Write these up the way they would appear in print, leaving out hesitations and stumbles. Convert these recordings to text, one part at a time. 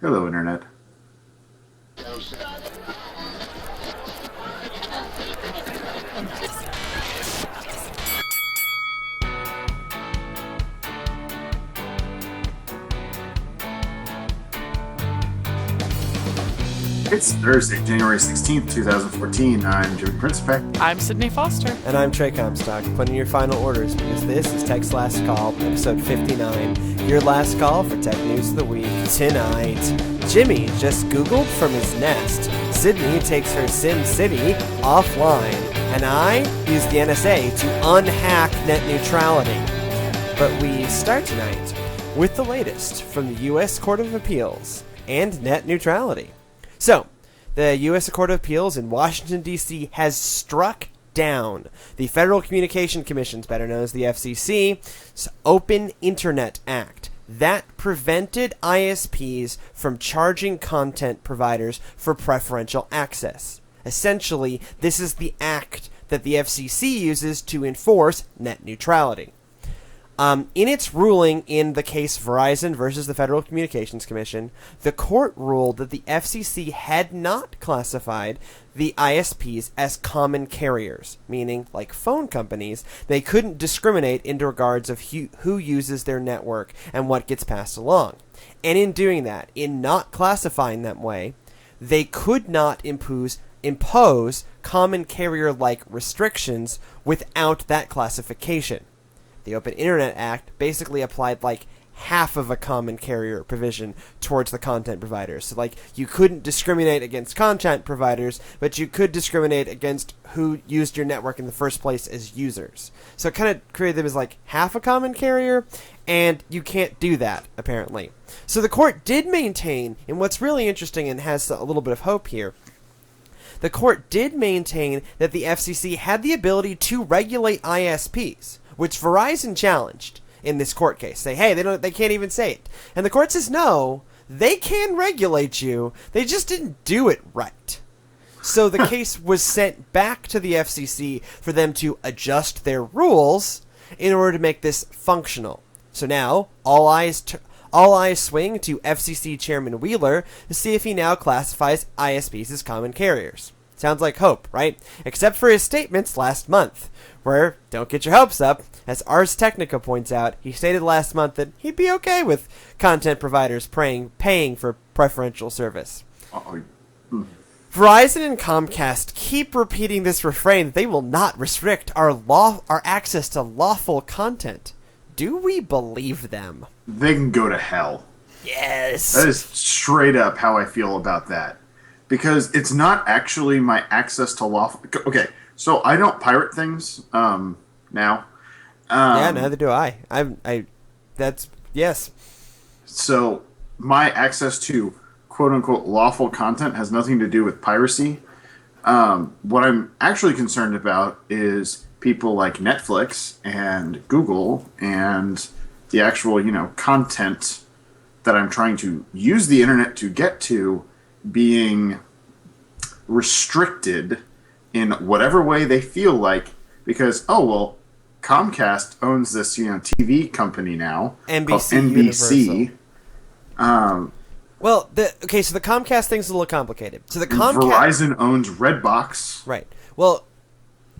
Hello, Internet. It's Thursday, January 16th, 2014. I'm Jimmy Principe. I'm Sydney Foster. And I'm Trey Comstock. Put in your final orders because this is Tech's Last Call, episode 59. Your last call for Tech News of the Week tonight. Jimmy just Googled from his nest. Sydney takes her Sim City offline. And I use the NSA to unhack net neutrality. But we start tonight with the latest from the U.S. Court of Appeals and net neutrality. So, the U.S. Court of Appeals in Washington, D.C. has struck down the Federal Communication Commission's, better known as the FCC's, Open Internet Act. That prevented ISPs from charging content providers for preferential access. Essentially, this is the act that the FCC uses to enforce net neutrality. In its ruling in the case Verizon versus the Federal Communications Commission, the court ruled that the FCC had not classified the ISPs as common carriers, meaning, like phone companies, they couldn't discriminate in regards of who uses their network and what gets passed along. And in doing that, in not classifying that way, they could not impose common carrier-like restrictions without that classification. The Open Internet Act basically applied like half of a common carrier provision towards the content providers. So like you couldn't discriminate against content providers, but you could discriminate against who used your network in the first place as users. So it kind of created them as like half a common carrier, and you can't do that, apparently. So the court did maintain, and what's really interesting and has a little bit of hope here, the court did maintain that the FCC had the ability to regulate ISPs, which Verizon challenged in this court case. Say, hey, they can't even say it. And the court says, no, they can regulate you. They just didn't do it right. So the case was sent back to the FCC for them to adjust their rules in order to make this functional. So now, all eyes swing to FCC Chairman Wheeler to see if he now classifies ISPs as common carriers. Sounds like hope, right? Except for his statements last month, where, don't get your hopes up, as Ars Technica points out, he stated last month that he'd be okay with content providers paying for preferential service. Verizon and Comcast keep repeating this refrain that they will not restrict our access to lawful content. Do we believe them? They can go to hell. Yes. That is straight up how I feel about that. Because it's not actually my access to lawful... Okay, so I don't pirate things now. Yeah, neither do I. That's... Yes. So my access to quote-unquote lawful content has nothing to do with piracy. What I'm actually concerned about is people like Netflix and Google and the actual, content that I'm trying to use the internet to get to being restricted in whatever way they feel like, because Comcast owns this TV company now NBC called NBC. So the Comcast thing's a little complicated. So the Verizon owns Redbox. Right. Well,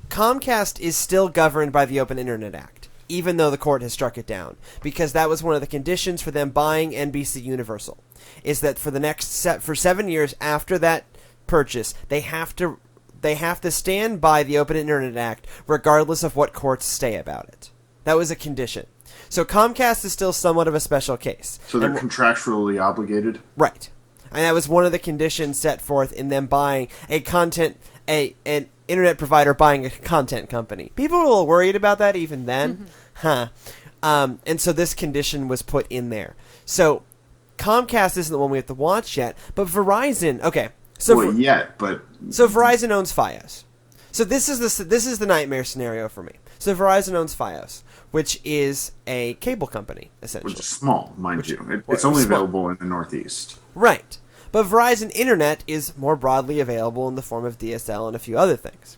Comcast is still governed by the Open Internet Act, even though the court has struck it down, because that was one of the conditions for them buying NBC Universal, is that for 7 years after that purchase, they have to stand by the Open Internet Act regardless of what courts say about it. That was a condition. So Comcast is still somewhat of a special case. So they're contractually obligated? Right. And that was one of the conditions set forth in them buying an internet provider buying a content company. People were a little worried about that even then. And so this condition was put in there. So Comcast isn't the one we have to watch yet, but Verizon, okay. So Verizon owns Fios. So this is the nightmare scenario for me. So Verizon owns Fios, which is a cable company, essentially. Which is small, mind you. It's only available in the Northeast. Right. But Verizon Internet is more broadly available in the form of DSL and a few other things.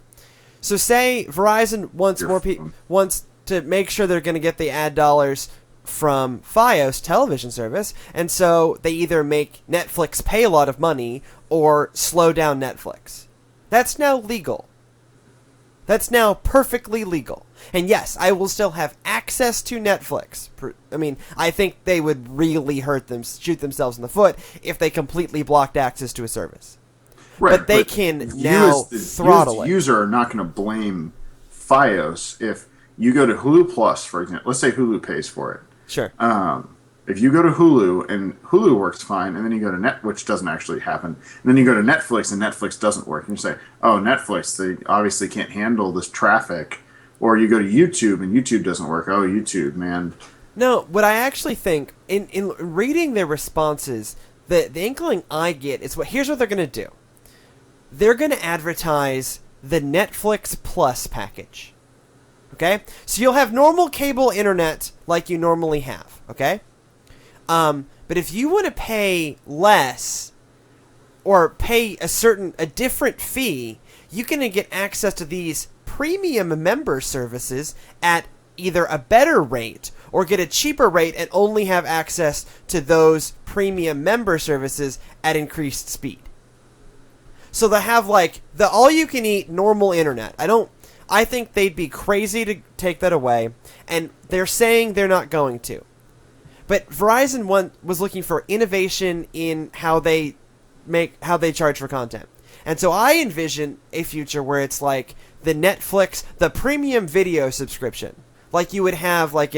So say Verizon wants to make sure they're going to get the ad dollars from Fios television service, and so they either make Netflix pay a lot of money or slow down Netflix. That's now legal. That's now perfectly legal. And yes, I will still have access to Netflix. I mean, I think they would really shoot themselves in the foot if they completely blocked access to a service. Right, but they can now throttle you it. The user are not going to blame Fios if you go to Hulu Plus, for example. Let's say Hulu pays for it. Sure. If you go to Hulu and Hulu works fine, and then you go to which doesn't actually happen, and then you go to Netflix and Netflix doesn't work, and you say, "Oh, Netflix, they obviously can't handle this traffic," or you go to YouTube and YouTube doesn't work. Oh, YouTube, man. No, what I actually think in reading their responses, the inkling I get is here's what they're going to do. They're going to advertise the Netflix Plus package. Okay? So you'll have normal cable internet like you normally have. Okay? But if you want to pay less or pay a different fee, you can get access to these premium member services at either a better rate or get a cheaper rate and only have access to those premium member services at increased speed. So they have like the all-you-can-eat normal internet. I think they'd be crazy to take that away, and they're saying they're not going to. But Verizon was looking for innovation in how they charge for content. And so I envision a future where it's like the premium video subscription. Like you would have like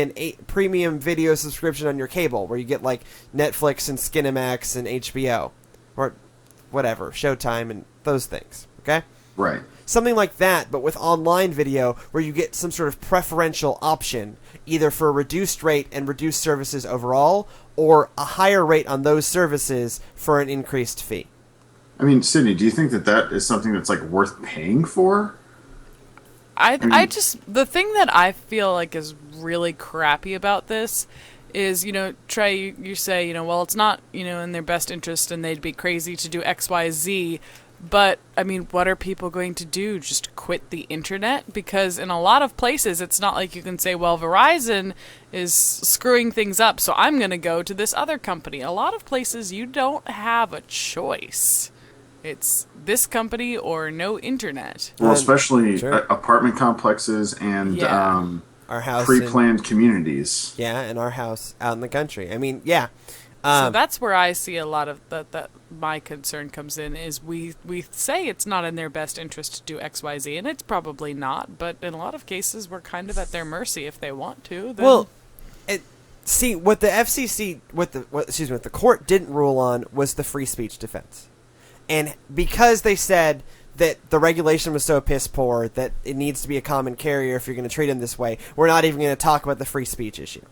premium video subscription on your cable where you get like Netflix and Skinemax and HBO. Or whatever, Showtime and those things, okay? Right. Something like that, but with online video where you get some sort of preferential option, either for a reduced rate and reduced services overall, or a higher rate on those services for an increased fee. I mean, Sydney, do you think that is something that's like worth paying for? I just, the thing that I feel like is really crappy about this is, Trey, you say, well, it's not, in their best interest and they'd be crazy to do X, Y, Z. But, I mean, what are people going to do? Just quit the internet? Because in a lot of places, it's not like you can say, well, Verizon is screwing things up, so I'm going to go to this other company. A lot of places, you don't have a choice. It's this company or no internet. Well, especially sure. Apartment complexes and our house pre-planned communities. Yeah, and our house out in the country. I mean, yeah. So that's where I see a lot of that my concern comes in, is we say it's not in their best interest to do X, Y, Z, and it's probably not, but in a lot of cases we're kind of at their mercy if they want to. Then. Well, see, what the FCC, what the court didn't rule on was the free speech defense. And because they said that the regulation was so piss poor that it needs to be a common carrier if you're going to treat them this way, we're not even going to talk about the free speech issue.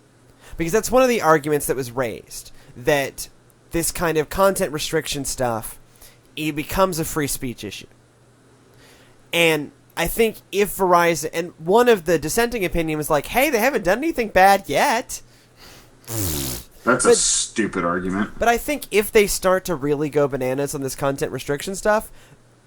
Because that's one of the arguments that was raised, that this kind of content restriction stuff, it becomes a free speech issue. And I think if Verizon, and one of the dissenting opinion was like, hey, they haven't done anything bad yet. That's a stupid argument. But I think if they start to really go bananas on this content restriction stuff,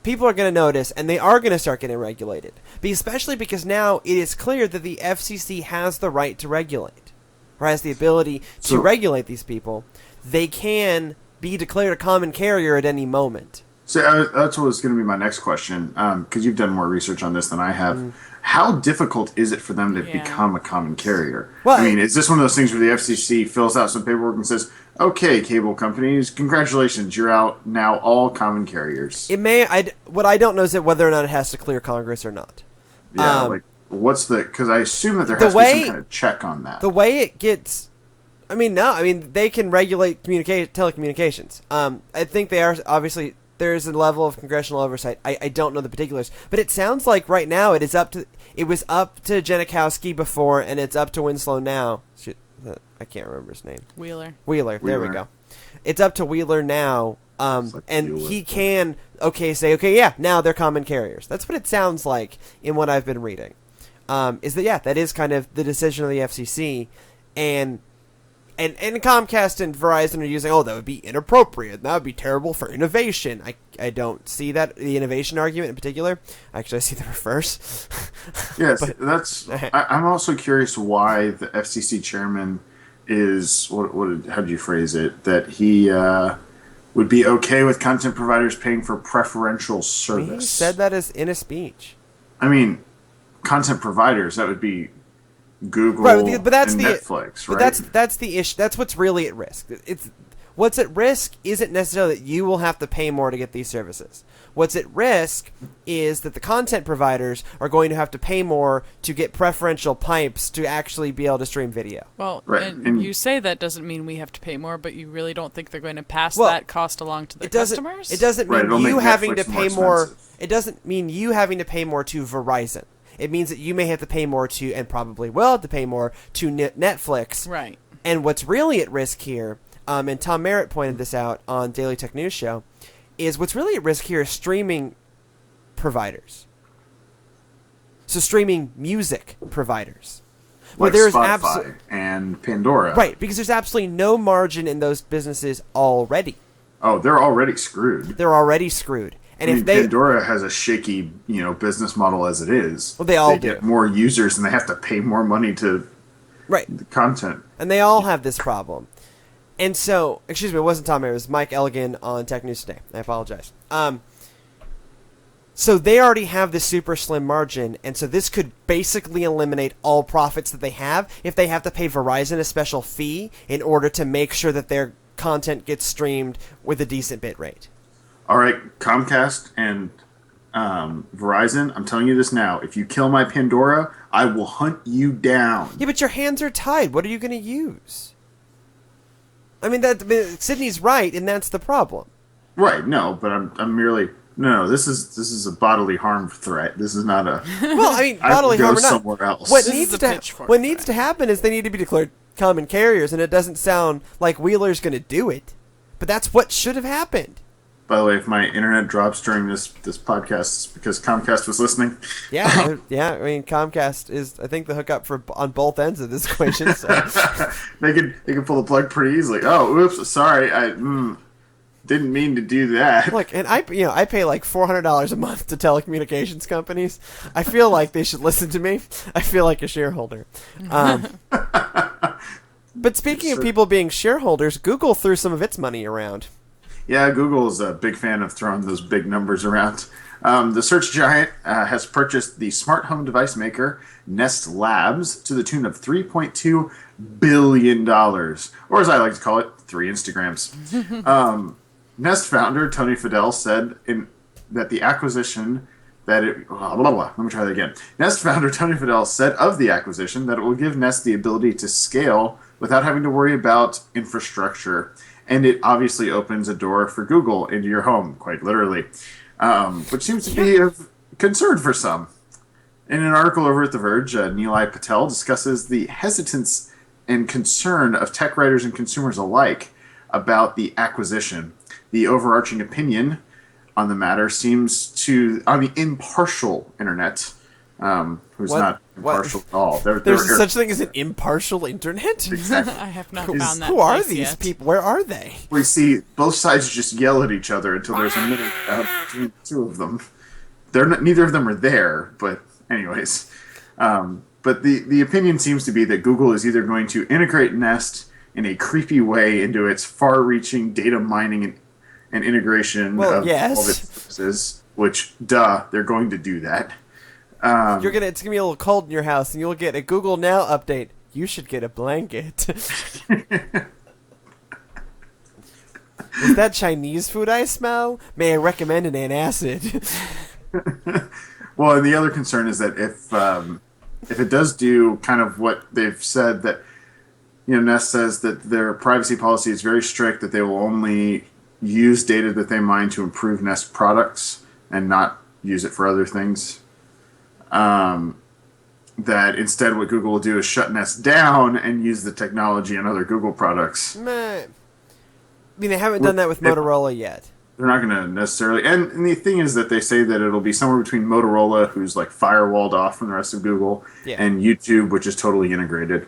people are going to notice, and they are going to start getting regulated. Especially because now it is clear that the FCC has the right to regulate, or has the ability to regulate these people. They can be declared a common carrier at any moment. So that's what was going to be my next question, because you've done more research on this than I have. How difficult is it for them to become a common carrier? Well, I mean, is this one of those things where the FCC fills out some paperwork and says, okay, cable companies, congratulations, you're out now all common carriers? It may. What I don't know is whether or not it has to clear Congress or not. Yeah, what's the... Because I assume that there has to be some kind of check on that. The way it gets... I mean, no. I mean, they can regulate telecommunications. I think they are, obviously... There's a level of congressional oversight. I don't know the particulars, but it sounds like right now it was up to Janikowski before, and it's up to Winslow now. I can't remember his name. Wheeler. There we go. It's up to Wheeler now, and he can say now they're common carriers. That's what it sounds like in what I've been reading. That is kind of the decision of the FCC, and Comcast and Verizon are using, that would be inappropriate. That would be terrible for innovation. I don't see that, the innovation argument in particular. Actually, I see the reverse. Yes, I'm also curious why the FCC chairman is how did you phrase it? That he would be okay with content providers paying for preferential He service. said that as in a speech. I mean, content providers, that would be Google Right, but that's and the Netflix, but right? that's the issue. That's what's really at risk. It's what's at risk isn't necessarily that you will have to pay more to get these services. What's at risk is that the content providers are going to have to pay more to get preferential pipes to actually be able to stream video. Well, Right, and you say that doesn't mean we have to pay more, but you really don't think they're going to pass that cost along to their customers? It doesn't Right, mean it'll you make having to Netflix pay more more. expensive. It doesn't mean you having to pay more to Verizon. It means that you may have to pay more to, and probably will have to pay more to Netflix. Right. And what's really at risk here, and Tom Merritt pointed this out on Daily Tech News Show, is what's really at risk here is streaming providers. So streaming music providers. Where Like there is Spotify and Pandora. right, because there's absolutely no margin in those businesses already. Oh, they're already screwed. They're already screwed. And I if mean, they Pandora has a shaky, business model as it is. Well, they all get do. more users and they have to pay more money to right, the content. and they all have this problem. And so, excuse me, it wasn't Tom Merritt, it was Mike Elgin on Tech News Today. I apologize. So they already have this super slim margin, and so this could basically eliminate all profits that they have if they have to pay Verizon a special fee in order to make sure that their content gets streamed with a decent bit rate. All right, Comcast and Verizon, I'm telling you this now. If you kill my Pandora, I will hunt you down. Yeah, but your hands are tied. What are you going to use? I mean, Sydney's right, and that's the problem. Right, no, but I'm merely... No, this is a bodily harm threat. This is not a... Well, I mean, I bodily will go harm or not. somewhere else. What This needs is a to pitchfork what needs threat. to happen is they need to be declared common carriers, and it doesn't sound like Wheeler's going to do it. But that's what should have happened. By the way, if my internet drops during this podcast, it's because Comcast was listening. Yeah, yeah. I mean, Comcast is, I think, the hookup for on both ends of this equation. So. They can pull the plug pretty easily. Oh, oops, sorry, I didn't mean to do that. Look, and I pay like $400 a month to telecommunications companies. I feel like they should listen to me. I feel like a shareholder. But speaking of people being shareholders, Google threw some of its money around. Yeah, Google is a big fan of throwing those big numbers around. The search giant has purchased the smart home device maker Nest Labs to the tune of $3.2 billion, or as I like to call it, 3 Instagrams. Nest founder Tony Fadell said that the acquisition Let me try that again. Nest founder Tony Fadell said of the acquisition that it will give Nest the ability to scale without having to worry about infrastructure. And it obviously opens a door for Google into your home, quite literally, which seems to be of concern for some. In an article over at The Verge, Nilay Patel discusses the hesitance and concern of tech writers and consumers alike about the acquisition. The overarching opinion on the matter seems to, on the impartial internet, who's not impartial at all. There's such thing as an impartial internet? Exactly. I have not found that. Who are place these yet. people? Where are they? We see both sides just yell at each other until there's a minute between the two of them. Neither of them are there, but anyways. But the opinion seems to be that Google is either going to integrate Nest in a creepy way into its far-reaching data mining and integration of all of its services, which, they're going to do that. It's gonna be a little cold in your house, and you'll get a Google Now update. You should get a blanket. Is that Chinese food I smell? May I recommend an antacid? Well, and the other concern is that if it does do kind of what they've said, that Nest says that their privacy policy is very strict, that they will only use data that they mine to improve Nest products and not use it for other things. That instead what Google will do is shut Nest down and use the technology and other Google products. Meh. I mean, they haven't done that with Motorola yet. They're not going to necessarily... And the thing is that they say that it'll be somewhere between Motorola, who's like firewalled off from the rest of Google, and YouTube, which is totally integrated.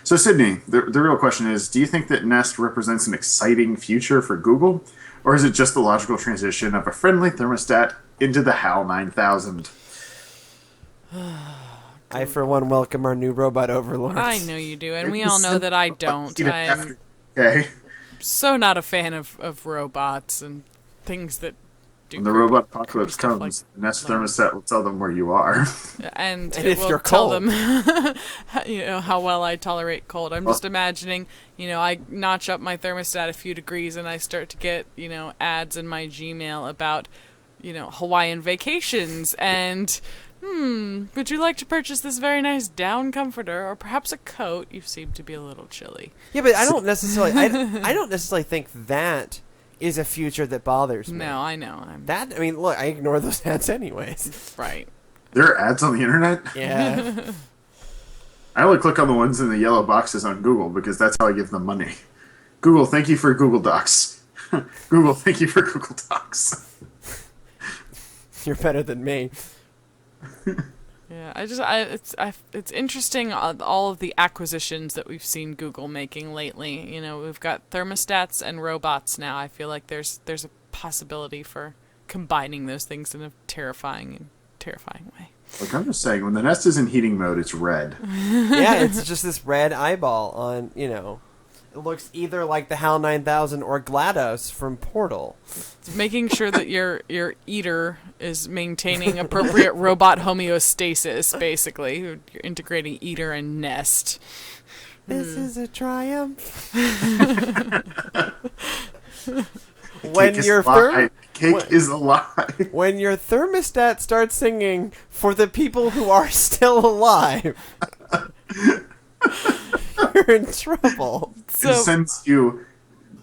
So, Sydney, the real question is, do you think that Nest represents an exciting future for Google? Or is it just the logical transition of a friendly thermostat into the HAL 9000? I, for one, welcome our new robot overlords. I know you do, and we all know that I don't. I'm Okay. so not a fan of robots and things that do. When the robot apocalypse stuff comes, like the Nest thermostat will tell them where you are. and And it if will you're tell cold. them, how well I tolerate cold. I'm just imagining, I notch up my thermostat a few degrees, and I start to get, ads in my Gmail about, Hawaiian vacations and. Would you like to purchase this very nice down comforter or perhaps a coat? You seem to be a little chilly. Yeah, but I don't necessarily. I don't necessarily think that is a future that bothers me. No, I know. Look, I ignore those ads anyways. Right. There are ads on the internet? Yeah. I only click on the ones in the yellow boxes on Google because that's how I give them money. Google, thank you for Google Docs. Google, thank you for Google Docs. You're better than me. Yeah, it's interesting all of the acquisitions that we've seen Google making lately. We've got thermostats and robots now. I feel like there's a possibility for combining those things in a terrifying way. Look, I'm just saying, when the Nest is in heating mode, it's red. Yeah, it's just this red eyeball on, it looks either like the HAL 9000 or GLaDOS from Portal. It's making sure that your eater is maintaining appropriate robot homeostasis, basically. You're integrating eater and Nest. This is a triumph. When your Cake is a lie. When your thermostat starts singing for the people who are still alive, you're in trouble. It sends you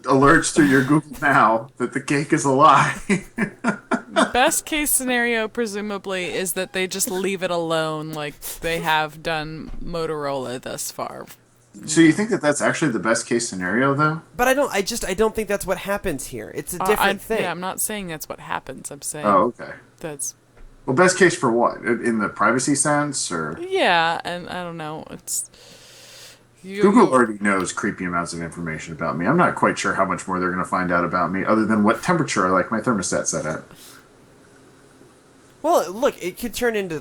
alerts to your Google Now that the cake is a lie. The best case scenario, presumably, is that they just leave it alone like they have done Motorola thus far. So you think that that's actually the best case scenario, though? But I don't think that's what happens here. It's a different thing. Yeah, I'm not saying that's what happens. I'm saying okay. That's... Well, best case for what? In the privacy sense, or? Yeah, and I don't know. It's... Google already knows creepy amounts of information about me. I'm not quite sure how much more they're going to find out about me, other than what temperature I like my thermostat set at. Well, look, it could turn into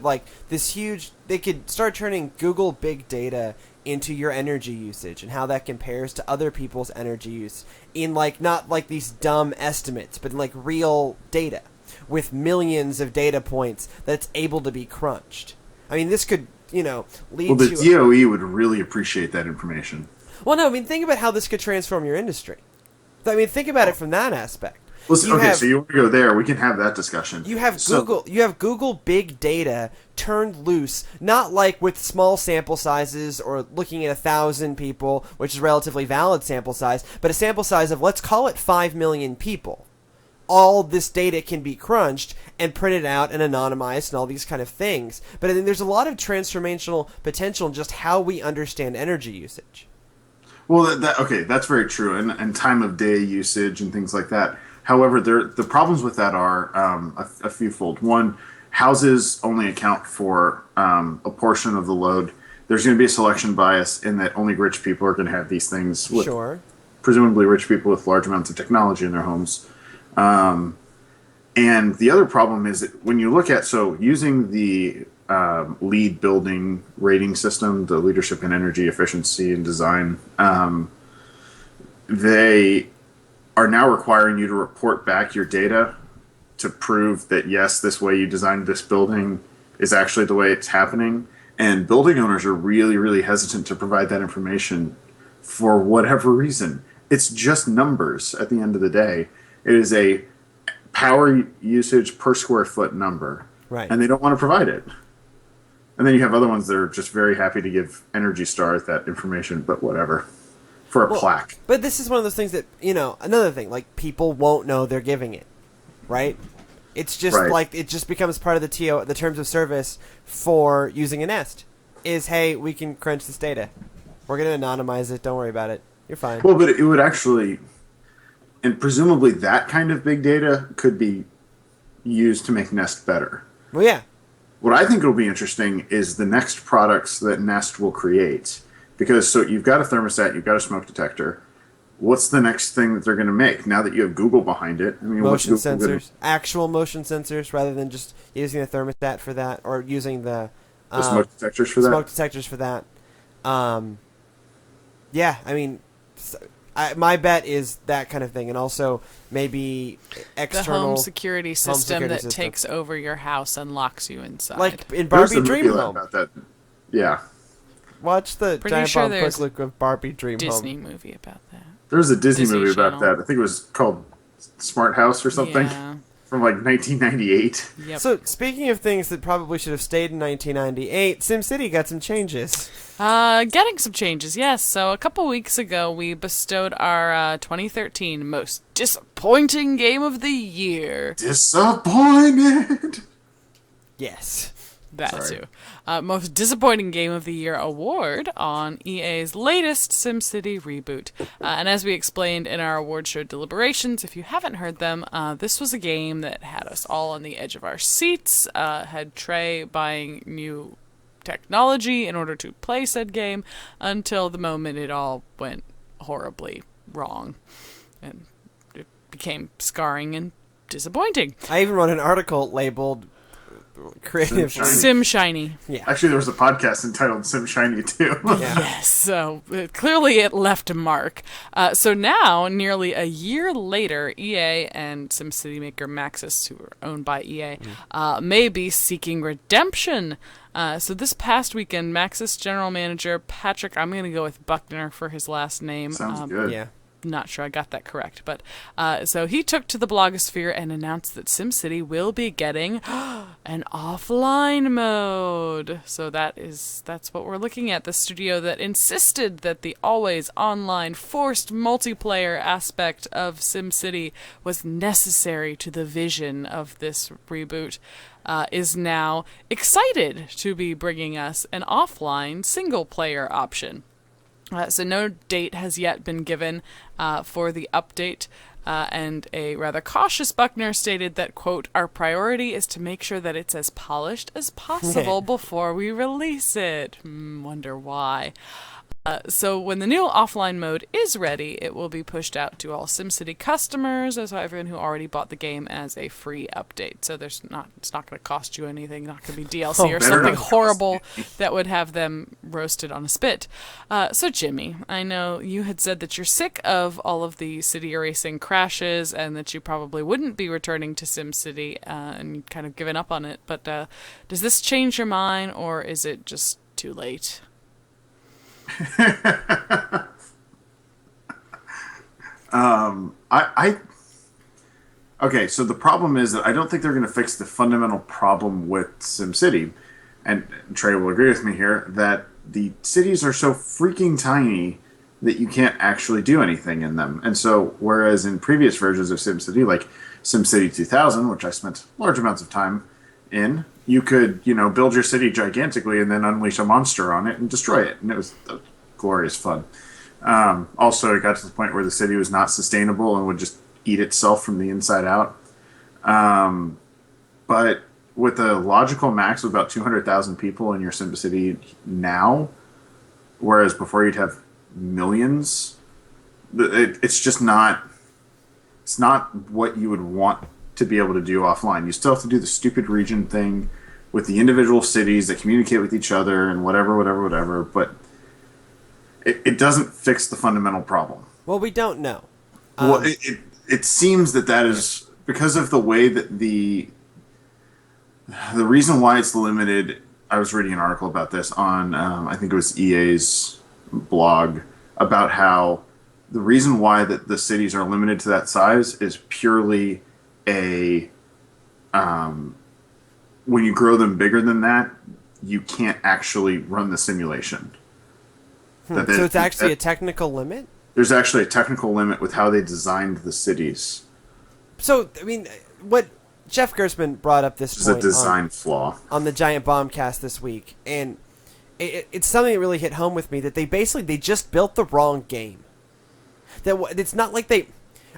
this huge... They could start turning Google Big Data into your energy usage and how that compares to other people's energy use in not these dumb estimates, but in real data with millions of data points that's able to be crunched. I mean, this could, lead to... Well, the DOE would really appreciate that information. Well, no, think about how this could transform your industry. Think about it from that aspect. Well, so you want to go there? We can have that discussion. You have Google Big Data turned loose, not with small sample sizes or looking at 1,000 people, which is a relatively valid sample size, but a sample size of, let's call it 5 million people. All this data can be crunched and printed out and anonymized and all these kind of things. But I think there's a lot of transformational potential in just how we understand energy usage. Well, that's very true, and time of day usage and things like that. However, the problems with that are a fewfold. One, houses only account for a portion of the load. There's going to be a selection bias in that only rich people are going to have these things. Sure. Presumably rich people with large amounts of technology in their homes. And the other problem is that when you look at, using the LEED building rating system, the Leadership in Energy Efficiency and Design, they are now requiring you to report back your data to prove that, yes, this way you designed this building is actually the way it's happening. And building owners are really, really hesitant to provide that information for whatever reason. It's just numbers at the end of the day. It is a power usage per square foot number. Right. And they don't want to provide it. And then you have other ones that are just very happy to give Energy Star that information, but whatever. For a plaque. But this is one of those things that, another thing, people won't know they're giving it, right? It's just it just becomes part of the terms of service for using a Nest. Is, hey, we can crunch this data. We're going to anonymize it. Don't worry about it. You're fine. Well, but it would actually, and presumably that kind of big data could be used to make Nest better. Well, yeah. What I think will be interesting is the next products that Nest will create. Because you've got a thermostat, you've got a smoke detector. What's the next thing that they're going to make now that you have Google behind it? I mean, motion sensors, actual motion sensors, rather than just using a thermostat for that, or using the The smoke detectors for that? Smoke detectors for that. Yeah, I mean, my bet is that kind of thing, and also maybe external the home security system that system. takes over your house and locks you inside. Like in There's Barbie a Dream movie Home. about that. Yeah. Watch the Pretty Giant sure Bomb there's Quick Look of Barbie Dream Disney Home. movie about that. There was a Disney movie Channel. about that. I think it was called Smart House or something. Yeah. From like 1998. Yep. So, speaking of things that probably should have stayed in 1998, SimCity got some changes. Getting some changes, yes. So a couple weeks ago, we bestowed our 2013 most disappointing game of the year. Disappointed. Yes. That Sorry. too. Most disappointing game of the year award on EA's latest SimCity reboot. And as we explained in our award show deliberations, if you haven't heard them, this was a game that had us all on the edge of our seats, had Trey buying new technology in order to play said game, until the moment it all went horribly wrong. And it became scarring and disappointing. I even wrote an article labeled creative Shiny. Sim Shiny. Yeah. Actually, there was a podcast entitled Sim Shiny too. Yeah. Yes, so clearly it left a mark. So now, nearly a year later, EA and SimCity maker Maxis, who are owned by EA, may be seeking redemption. So this past weekend, Maxis general manager Patrick, I'm going to go with Buckner for his last name. Sounds good. Yeah. Not sure I got that correct, but so he took to the blogosphere and announced that SimCity will be getting an offline mode. So that's what we're looking at. The studio that insisted that the always online forced multiplayer aspect of SimCity was necessary to the vision of this reboot is now excited to be bringing us an offline single player option. So no date has yet been given for the update, and a rather cautious Buckner stated that, quote, "Our priority is to make sure that it's as polished as possible before we release it." Wonder why. So when the new offline mode is ready, it will be pushed out to all SimCity customers, as well everyone who already bought the game as a free update. So it's not going to cost you anything, not going to be DLC or better something not cost horrible that would have them roasted on a spit. So Jimmy, I know you had said that you're sick of all of the city erasing crashes and that you probably wouldn't be returning to SimCity and you'd kind of given up on it. But does this change your mind, or is it just too late? Okay, so the problem is that I don't think they're going to fix the fundamental problem with SimCity, and Trey will agree with me here, that the cities are so freaking tiny that you can't actually do anything in them. And so, whereas in previous versions of SimCity, like SimCity 2000, which I spent large amounts of time in, you could, build your city gigantically and then unleash a monster on it and destroy it. And it was glorious fun. Also, it got to the point where the city was not sustainable and would just eat itself from the inside out. But with a logical max of about 200,000 people in your SimCity now, whereas before you'd have millions, it's just not... It's not what you would want to be able to do offline. You still have to do the stupid region thing with the individual cities that communicate with each other and whatever, but it doesn't fix the fundamental problem. Well, we don't know. Well, it seems that is because of the way that the reason why it's limited. I was reading an article about this on, I think it was EA's blog, about how the reason why that the cities are limited to that size is purely when you grow them bigger than that, you can't actually run the simulation. So it's actually a technical limit? There's actually a technical limit with how they designed the cities. So, I mean, what Jeff Gersman brought up this It's a point design flaw. on the Giant Bombcast this week, and it's something that really hit home with me, that they just built the wrong game. That it's not like they...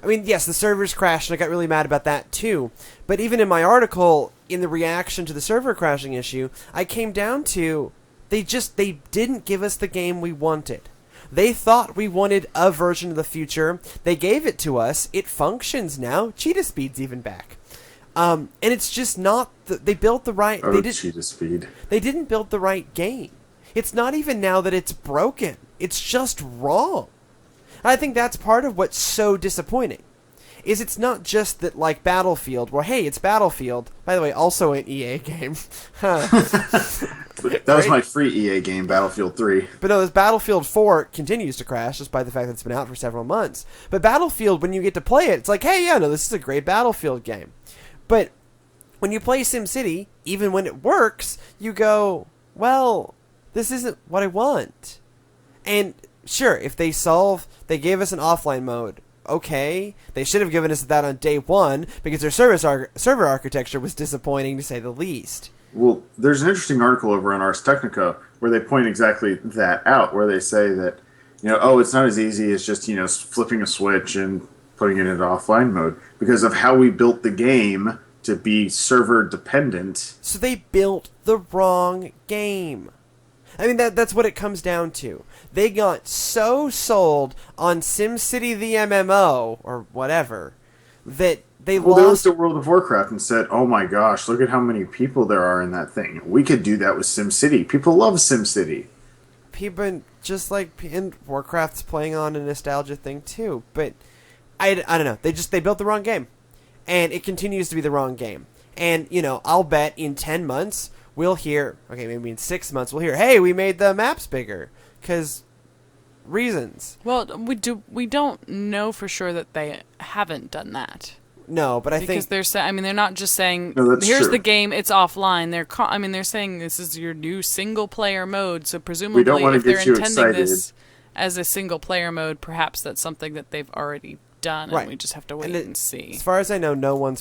I mean, yes, the servers crashed, and I got really mad about that too. But even in my article, in the reaction to the server crashing issue, I came down to they didn't give us the game we wanted. They thought we wanted a version of the future. They gave it to us. It functions now. Cheetah Speed's even back. And it's just not. They built the right. Oh, cheetah speed. They didn't build the right game. It's not even now that it's broken. It's just wrong. And I think that's part of what's so disappointing. Is it's not just that, like, Battlefield, where, hey, it's Battlefield. By the way, also an EA game. That was my free EA game, Battlefield 3. But no, this Battlefield 4 continues to crash, despite the fact that it's been out for several months. But Battlefield, when you get to play it, it's like, hey, yeah, no, this is a great Battlefield game. But when you play SimCity, even when it works, you go, well, this isn't what I want. And sure, if they gave us an offline mode, okay, they should have given us that on day one because their server architecture was disappointing, to say the least. Well, there's an interesting article over on Ars Technica where they point exactly that out, where they say that, it's not as easy as just, flipping a switch and putting it into offline mode because of how we built the game to be server dependent. So they built the wrong game. I mean, that's what it comes down to. They got so sold on SimCity the MMO, or whatever, that they lost... They looked at World of Warcraft and said, oh my gosh, look at how many people there are in that thing. We could do that with SimCity. People love SimCity. People, just like in Warcraft's playing on a nostalgia thing too. But, I don't know. They built the wrong game. And it continues to be the wrong game. And, I'll bet in 10 months... we'll hear, okay, maybe in 6 months, we'll hear, hey, we made the maps bigger. Because reasons. Well, we don't know for sure that they haven't done that. No, but I think... Because they're not just saying, no, here's true. The game, it's offline. They're saying this is your new single-player mode, so presumably if they're intending this as a single-player mode, perhaps that's something that they've already done, right. And we just have to wait and see. As far as I know, no one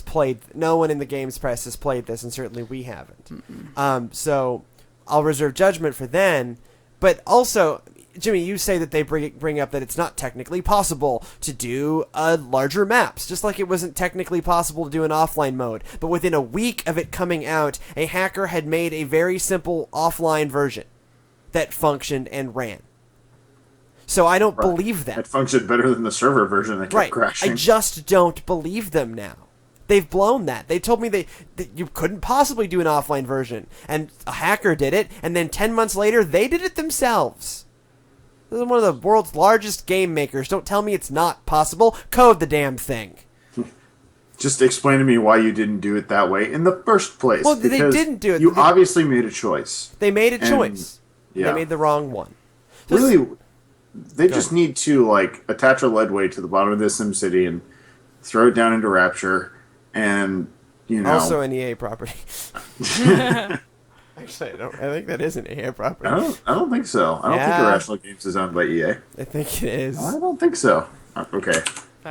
in the games press has played this, and certainly we haven't. So I'll reserve judgment for then. But also, Jimmy, you say that they bring up that it's not technically possible to do larger maps, just like it wasn't technically possible to do an offline mode. But within a week of it coming out, a hacker had made a very simple offline version that functioned and ran. So I don't believe them. It functioned better than the server version that kept crashing. I just don't believe them now. They've blown that. They told me that you couldn't possibly do an offline version. And a hacker did it, and then 10 months later, they did it themselves. This is one of the world's largest game makers. Don't tell me it's not possible. Code the damn thing. Just explain to me why you didn't do it that way in the first place. Well, they didn't do it. You obviously made a choice. They made a choice. Yeah. They made the wrong one. Really... They just need to, attach a lead weight to the bottom of this SimCity and throw it down into Rapture and, Also an EA property. Actually, I think that is an EA property. I don't think so. I don't think Irrational Games is owned by EA. I think it is. I don't think so. Okay.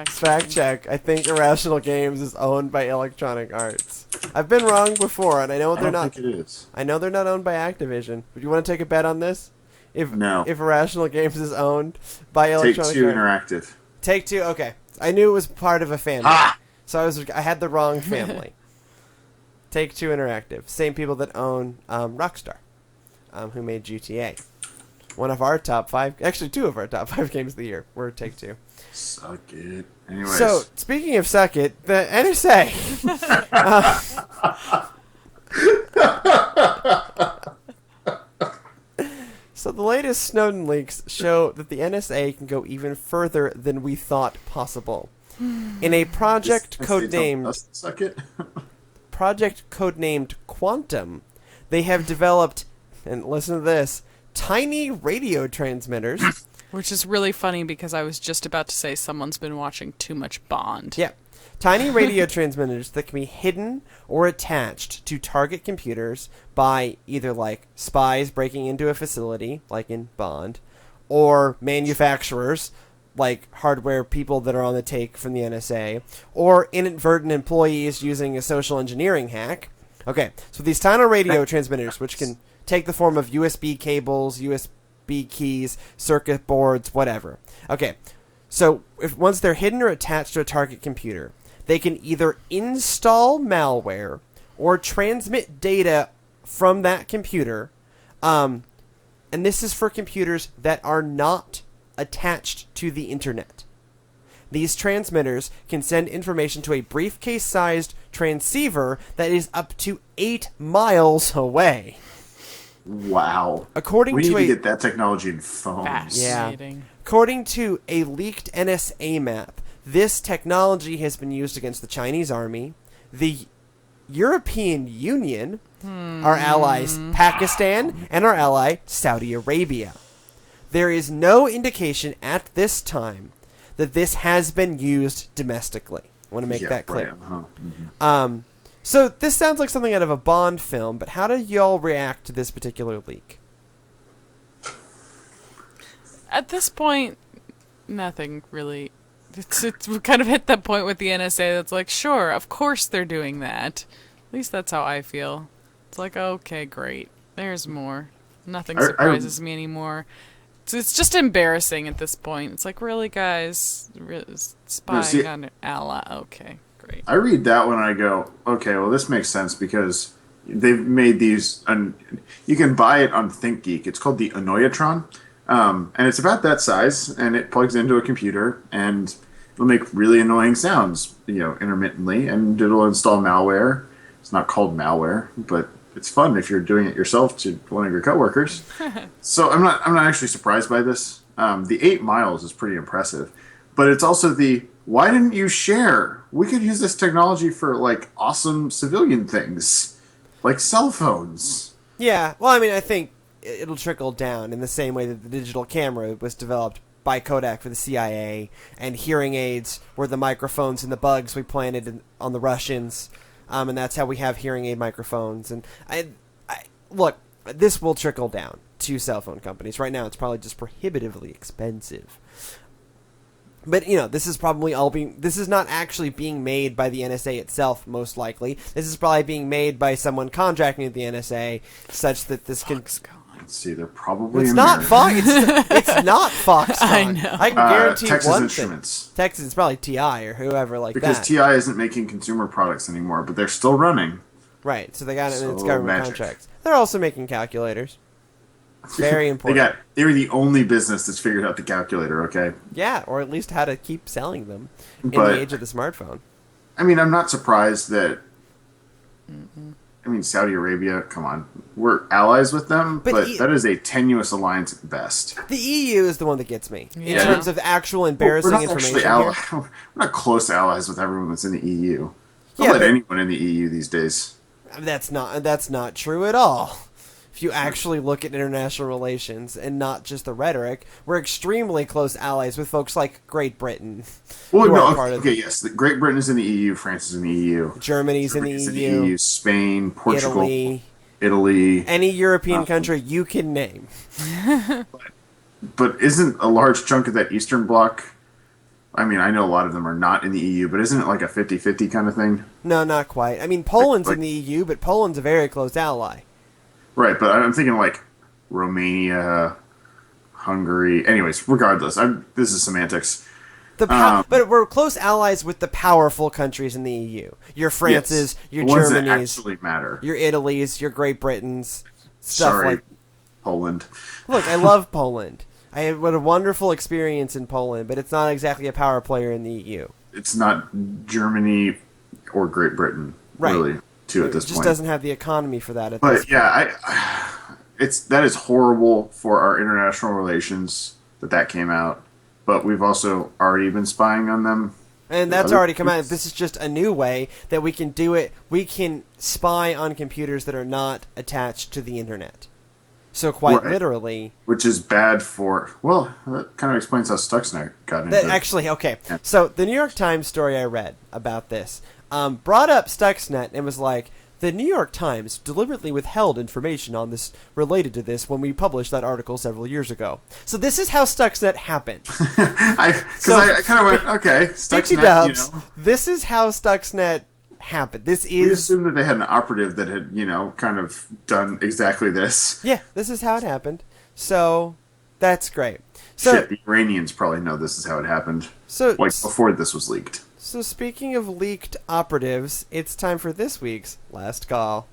Fact check. I think Irrational Games is owned by Electronic Arts. I've been wrong before, and I know they're not. I don't think it is. I know they're not owned by Activision. Would you want to take a bet on this? If Irrational Games is owned by Electronic Take-Two Arts. Interactive. Take-Two, okay. I knew it was part of a family. So I had the wrong family. Take-Two Interactive. Same people that own Rockstar, who made GTA. One of our top 5, actually 2 of our top 5 games of the year were Take-Two. Suck it. Anyways. So, speaking of suck it, the NSA... So the latest Snowden leaks show that the NSA can go even further than we thought possible. In a project codenamed Quantum, they have developed, and listen to this, tiny radio transmitters. Which is really funny because I was just about to say someone's been watching too much Bond. Yeah. Tiny radio transmitters that can be hidden or attached to target computers by either spies breaking into a facility, like in Bond, or manufacturers, like hardware people that are on the take from the NSA, or inadvertent employees using a social engineering hack. Okay, so these tiny radio transmitters, which can take the form of USB cables, USB keys, circuit boards, whatever. Okay, so once they're hidden or attached to a target computer, they can either install malware or transmit data from that computer. And this is for computers that are not attached to the internet. These transmitters can send information to a briefcase-sized transceiver that is up to 8 miles away. Wow. According we to need a to get that technology in phones. Fascinating. According to a leaked NSA map, this technology has been used against the Chinese army, the European Union, our allies Pakistan, and our ally Saudi Arabia. There is no indication at this time that this has been used domestically. I want to make that clear. Right, uh-huh. So this sounds like something out of a Bond film, but how do y'all react to this particular leak? At this point, nothing really. We kind of hit that point with the NSA that's like, sure, of course they're doing that. At least that's how I feel. It's like, okay, great. There's more. Nothing surprises me anymore. It's just embarrassing at this point. It's like, really, guys? Spying on an ally? Okay, great. I read that one and I go, okay, well, this makes sense because they've made these. You can buy it on ThinkGeek. It's called the Annoyatron. And it's about that size, and it plugs into a computer, and it'll make really annoying sounds, intermittently, and it'll install malware. It's not called malware, but it's fun if you're doing it yourself to one of your coworkers. So I'm not actually surprised by this. The 8 miles is pretty impressive, but it's also why didn't you share? We could use this technology for like awesome civilian things, like cell phones. Yeah, well, I mean, I think it'll trickle down in the same way that the digital camera was developed by Kodak for the CIA, and hearing aids were the microphones and the bugs we planted on the Russians, and that's how we have hearing aid microphones. And I look, this will trickle down to cell phone companies. Right now, it's probably just prohibitively expensive. But, this is probably this is not actually being made by the NSA itself, most likely. This is probably being made by someone contracting with the NSA, such that this can... Let's see, they're probably It's American. not Fox. It's not Foxconn. I know. I can guarantee Texas one Instruments. thing. Texas, it's probably TI or whoever like Because that. TI isn't making consumer products anymore, but they're still running. Right, so they got it in its So government magic. contracts. They're also making calculators. Very important. They were the only business that's figured out the calculator, okay? Yeah, or at least how to keep selling them in But- the age of the smartphone. I mean, I'm not surprised that... I mean, Saudi Arabia, come on. We're allies with them, But but that is a tenuous alliance at best. The EU is the one that gets me in Yeah. terms of actual embarrassing We're not information. actually Here. We're not close allies with everyone that's in the EU. Don't Yeah, let but- anyone in the EU these days. That's not true at all. If you actually look at international relations and not just the rhetoric, we're extremely close allies with folks like Great Britain. Well, who are no, part of okay, yes. Great Britain is in the EU, France is in the EU. Germany's in the Germany's EU, Spain, Portugal, Italy, Italy. any European country you can name. But isn't a large chunk of that Eastern Bloc, I mean, I know a lot of them are not in the EU, but isn't it like a 50-50 kind of thing? No, not quite. I mean, Poland's Like- in the EU, but Poland's a very close ally. Right, but I'm thinking like Romania, Hungary. Anyways, regardless, this is semantics. But we're close allies with the powerful countries in the EU. Your France's, Yes, your the ones that Germany's, actually matter. your Italy's, your Great Britain's, stuff Sorry, like. Poland. Look, I love Poland. I had a wonderful experience in Poland, but it's not exactly a power player in the EU. It's not Germany or Great Britain, Right. really, too, at this It just point. doesn't have the economy for that at this But point. yeah, that is horrible for our international relations that came out. But we've also already been spying on them. And that's Other already come out. groups. This is just a new way that we can do it. We can spy on computers that are not attached to the internet. So quite Right. literally, Which is bad for... Well, that kind of explains how Stuxnet got into that it. actually, okay. Yeah. So the New York Times story I read about this brought up Stuxnet and was like, the New York Times deliberately withheld information on this related to this when we published that article several years ago. So this is how Stuxnet happened. I kind of went, okay, Sticky Stuxnet, Dubs, this is how Stuxnet happened. This We is... assumed that they had an operative that had, kind of done exactly this. Yeah, this is how it happened. So that's great. So, Shit, the Iranians probably know this is how it happened. so, Like, before this was leaked. so speaking of leaked operatives, it's time for this week's Last Call.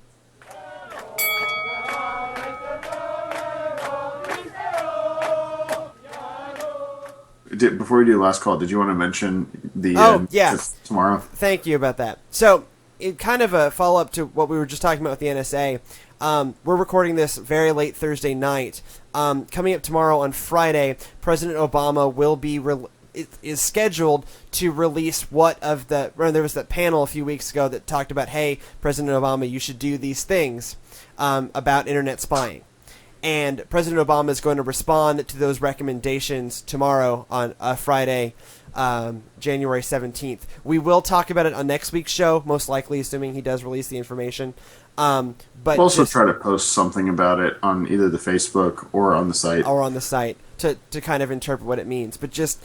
before we do last call, did you want to mention the yeah, tomorrow? Thank you about that. So, it kind of a follow up to what we were just talking about with the NSA. We're recording this very late Thursday night. Coming up tomorrow on Friday, President Obama will be is scheduled to release there was that panel a few weeks ago that talked about, hey, President Obama, you should do these things about internet spying. And President Obama is going to respond to those recommendations tomorrow on Friday, January 17th. We will talk about it on next week's show, most likely, assuming he does release the information. But we'll also try to post something about it on either the Facebook or on the site. To kind of interpret what it means. But just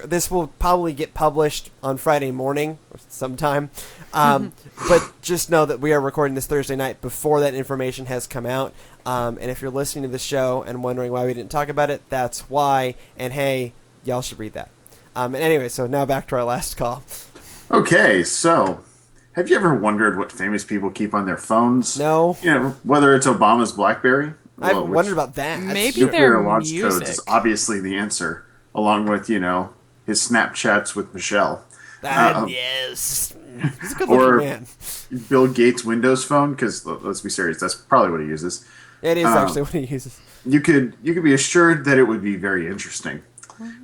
this will probably get published on Friday morning sometime. But just know that we are recording this Thursday night before that information has come out. And if you're listening to the show and wondering why we didn't talk about it, that's why. And hey, y'all should read that. And anyway, so now back to our last call. Okay, so have you ever wondered what famous people keep on their phones? No. Whether it's Obama's BlackBerry? I've wondered about that. Maybe their launch music. codes is obviously the answer, along with, his Snapchats with Michelle. Yes. He's a good-looking man. Bill Gates' Windows phone, because let's be serious, that's probably what he uses. It is actually what he uses. You could be assured that it would be very interesting.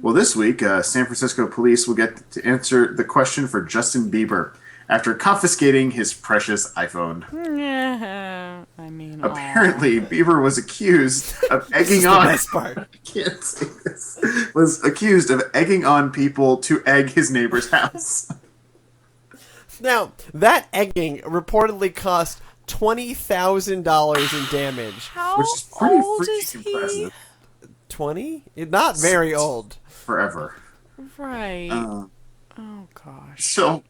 Well, this week, San Francisco police will get to answer the question for Justin Bieber after confiscating his precious iPhone. Apparently, Bieber was accused of egging on. The best part. I can't say this. Was accused of egging on people to egg his neighbor's house. Now, that egging reportedly cost $20,000 in damage. How which is pretty old freaking is he? impressive. 20? Not very old. Forever. Right. Oh gosh. So,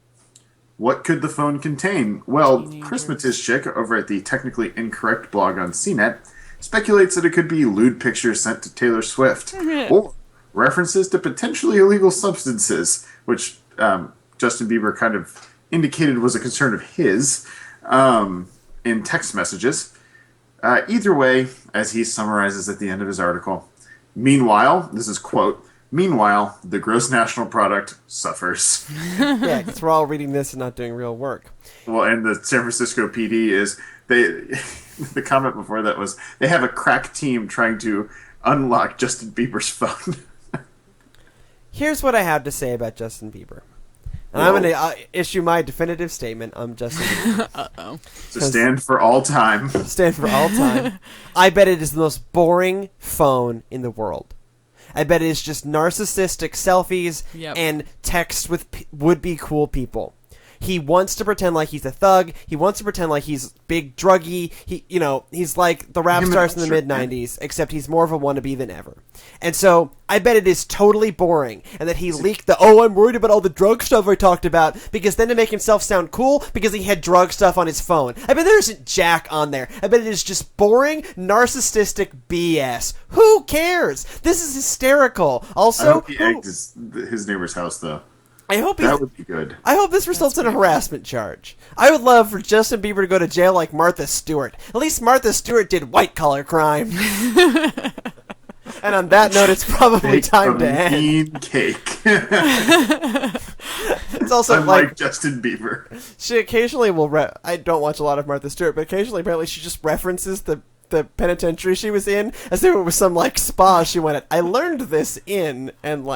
what could the phone contain? Well, Teenagers. Christmas chick over at the Technically Incorrect blog on CNET speculates that it could be lewd pictures sent to Taylor Swift or references to potentially illegal substances, which Justin Bieber kind of indicated was a concern of his in text messages. Either way, as he summarizes at the end of his article, meanwhile, this is quote, meanwhile, the gross national product suffers. Yeah, because we're all reading this and not doing real work. Well, and the San Francisco PD is, the comment before that was, they have a crack team trying to unlock Justin Bieber's phone. Here's what I have to say about Justin Bieber. And I'm going to issue my definitive statement on Justin Bieber. Uh-oh. To stand for all time. Stand for all time. I bet it is the most boring phone in the world. I bet it is just narcissistic selfies and text with would-be cool people. He wants to pretend like he's a thug. He wants to pretend like he's big druggy. He's like the rap stars in the mid-90s, except he's more of a wannabe than ever. And so I bet it is totally boring, and that he leaked I'm worried about all the drug stuff I talked about, because then to make himself sound cool, because he had drug stuff on his phone. I bet there isn't Jack on there. I bet it is just boring, narcissistic BS. Who cares? This is hysterical. Also, I hope he egged his neighbor's house, though. That would be good. I hope this results in a harassment charge. I would love for Justin Bieber to go to jail like Martha Stewart. At least Martha Stewart did white-collar crime. And on that note, it's probably time to end. Mean cake. It's also like Justin Bieber. She occasionally will. I don't watch a lot of Martha Stewart, but occasionally, apparently, she just references the penitentiary she was in as if it was some spa she went at. I learned this in and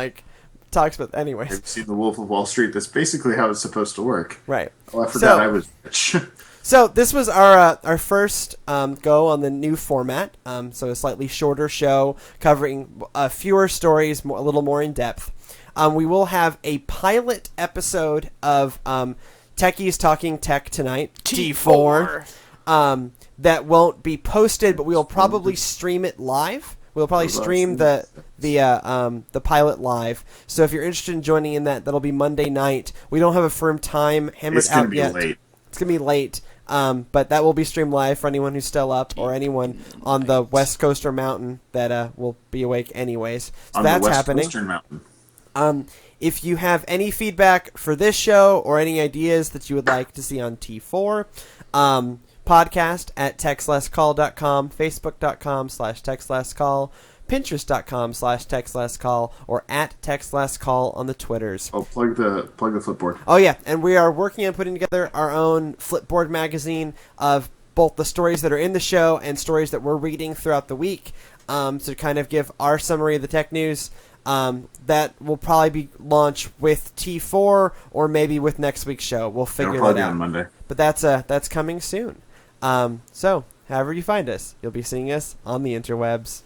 talks about anyways. I've seen The Wolf of Wall Street. That's basically how it's supposed to work. Right. Well, I forgot I was rich. So this was our first go on the new format. So a slightly shorter show covering fewer stories, a little more in depth. We will have a pilot episode of Techies Talking Tech Tonight, T4. That won't be posted, but we will probably stream it live. We'll probably stream the pilot live. So if you're interested in joining in that'll be Monday night. We don't have a firm time hammered out yet. It's gonna be late. But that will be streamed live for anyone who's still up or anyone on the West Coast or Mountain that will be awake anyways. So on that's the West happening. Coastern Mountain. If you have any feedback for this show or any ideas that you would like to see on T4, podcast at textlesscall.com, facebook.com/textlesscall, pinterest.com/textlastcall, or at textlastcall on the Twitters. Oh, plug the Flipboard. Oh, yeah, and we are working on putting together our own Flipboard magazine of both the stories that are in the show and stories that we're reading throughout the week, to kind of give our summary of the tech news. That will probably be launched with T4 or maybe with next week's show. We'll figure that out on Monday. But that's coming soon. So, however you find us, you'll be seeing us on the interwebs.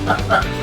Ha ha.